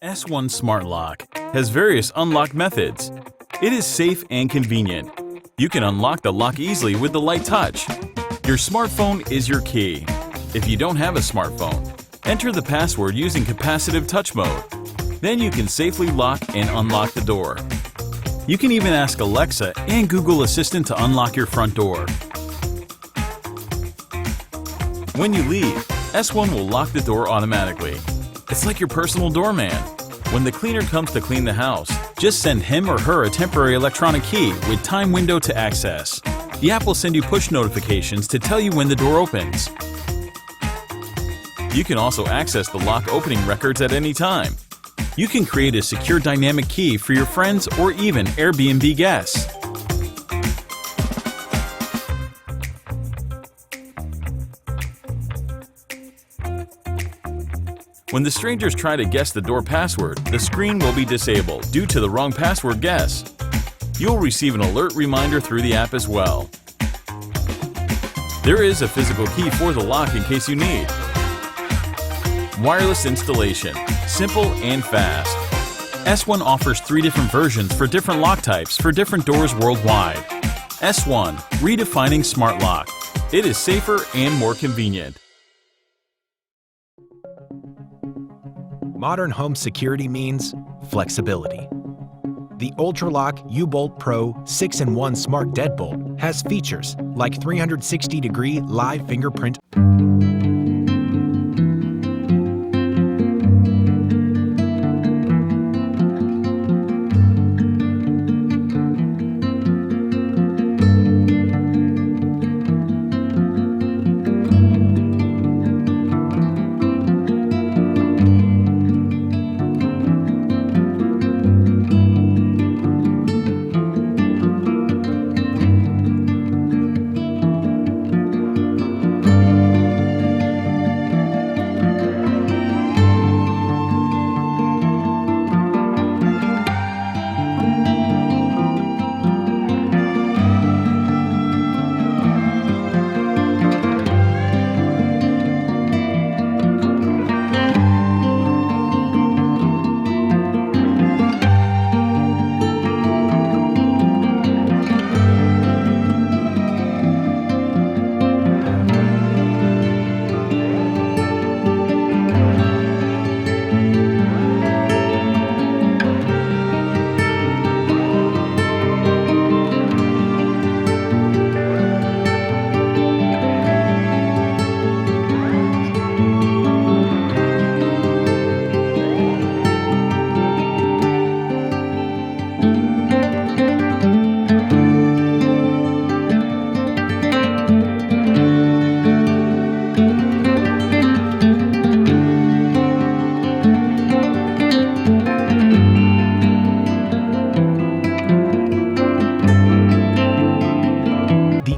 S1 Smart Lock has various unlock methods. It is safe and convenient. You can unlock the lock easily with the light touch. Your smartphone is your key. If you don't have a smartphone, enter the password using capacitive touch mode. Then you can safely lock and unlock the door. You can even ask Alexa and Google Assistant to unlock your front door. When you leave, S1 will lock the door automatically. It's like your personal doorman. When the cleaner comes to clean the house, just send him or her a temporary electronic key with time window to access. The app will send you push notifications to tell you when the door opens. You can also access the lock opening records at any time. You can create a secure dynamic key for your friends or even Airbnb guests. When the strangers try to guess the door password, the screen will be disabled due to the wrong password guess. You'll receive an alert reminder through the app as well. There is a physical key for the lock in case you need. Wireless installation, simple and fast. S1 offers 3 different versions for different lock types for different doors worldwide. S1, redefining smart lock. It is safer and more convenient. Modern home security means flexibility. The UltraLock U-Bolt Pro 6-in-1 Smart Deadbolt has features like 360-degree live fingerprint.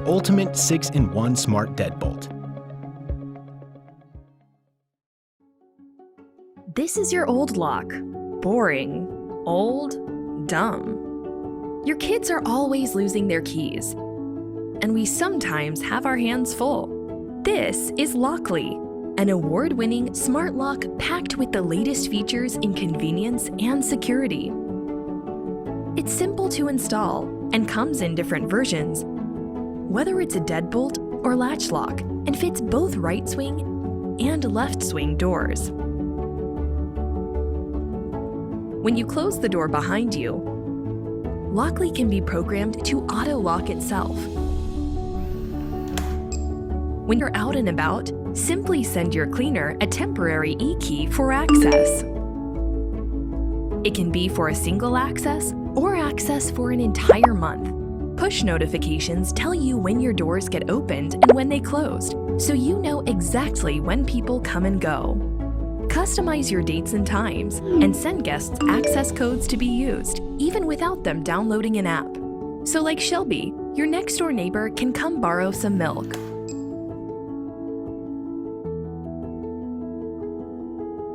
Ultimate 6-in-1 Smart Deadbolt. This is your old lock. Boring, old, dumb. Your kids are always losing their keys, and we sometimes have our hands full. This is Lockly, an award-winning smart lock packed with the latest features in convenience and security. It's simple to install and comes in different versions, whether it's a deadbolt or latch lock, and fits both right swing and left swing doors. When you close the door behind you, Lockly can be programmed to auto-lock itself. When you're out and about, simply send your cleaner a temporary e-key for access. It can be for a single access or access for an entire month. Push notifications tell you when your doors get opened and when they closed, so you know exactly when people come and go. Customize your dates and times, and send guests access codes to be used, even without them downloading an app. So like Shelby, your next-door neighbor can come borrow some milk.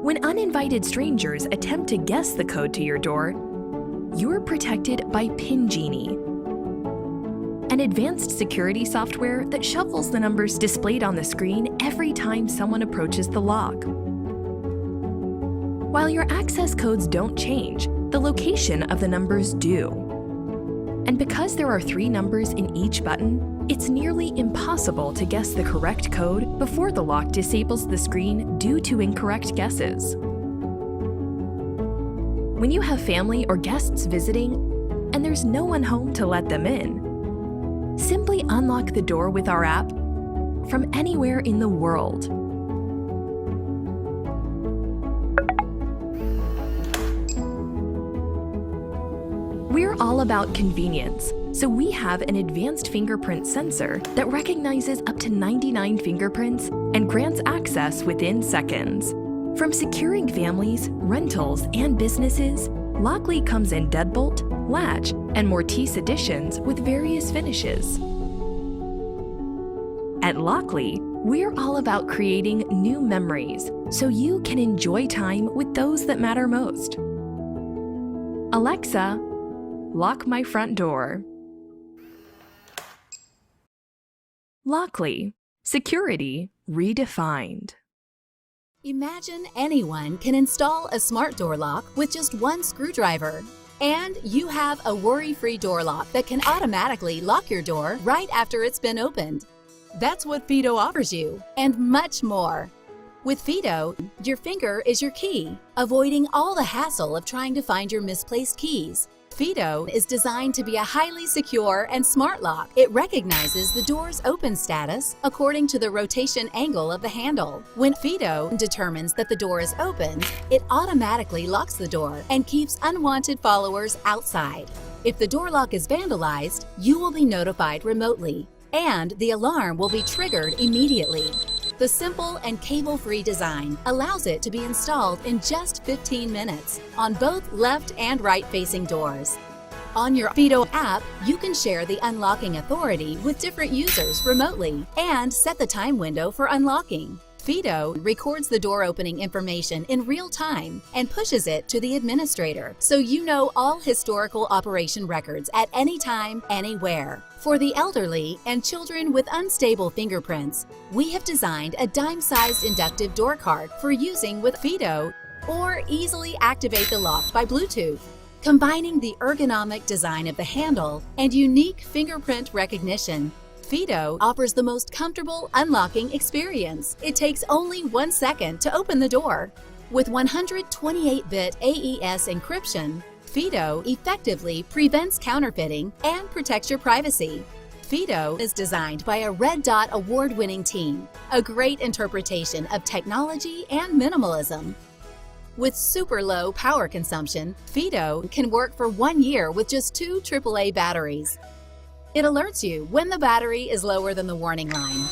When uninvited strangers attempt to guess the code to your door, you're protected by PIN Genie, an advanced security software that shuffles the numbers displayed on the screen every time someone approaches the lock. While your access codes don't change, the location of the numbers do. And because there are 3 numbers in each button, it's nearly impossible to guess the correct code before the lock disables the screen due to incorrect guesses. When you have family or guests visiting, and there's no one home to let them in, simply unlock the door with our app from anywhere in the world. We're all about convenience, so we have an advanced fingerprint sensor that recognizes up to 99 fingerprints and grants access within seconds. From securing families, rentals, and businesses, Lockly comes in deadbolt, latch, and Mortise editions with various finishes. At Lockly, we're all about creating new memories so you can enjoy time with those that matter most. Alexa, lock my front door. Lockly, security redefined. Imagine anyone can install a smart door lock with just one screwdriver. And you have a worry-free door lock that can automatically lock your door right after it's been opened. That's what FIDO offers you, and much more. With FIDO, your finger is your key, avoiding all the hassle of trying to find your misplaced keys. FIDO is designed to be a highly secure and smart lock. It recognizes the door's open status according to the rotation angle of the handle. When FIDO determines that the door is open, it automatically locks the door and keeps unwanted followers outside. If the door lock is vandalized, you will be notified remotely, and the alarm will be triggered immediately. The simple and cable-free design allows it to be installed in just 15 minutes on both left and right-facing doors. On your FIDO app, you can share the unlocking authority with different users remotely and set the time window for unlocking. FIDO records the door opening information in real time and pushes it to the administrator, so you know all historical operation records at any time, anywhere. For the elderly and children with unstable fingerprints, we have designed a dime-sized inductive door card for using with FIDO, or easily activate the lock by Bluetooth. Combining the ergonomic design of the handle and unique fingerprint recognition, FIDO offers the most comfortable unlocking experience. It takes only 1 second to open the door. With 128-bit AES encryption, FIDO effectively prevents counterfeiting and protects your privacy. FIDO is designed by a Red Dot award-winning team, a great interpretation of technology and minimalism. With super low power consumption, FIDO can work for 1 year with just 2 AAA batteries. It alerts you when the battery is lower than the warning line.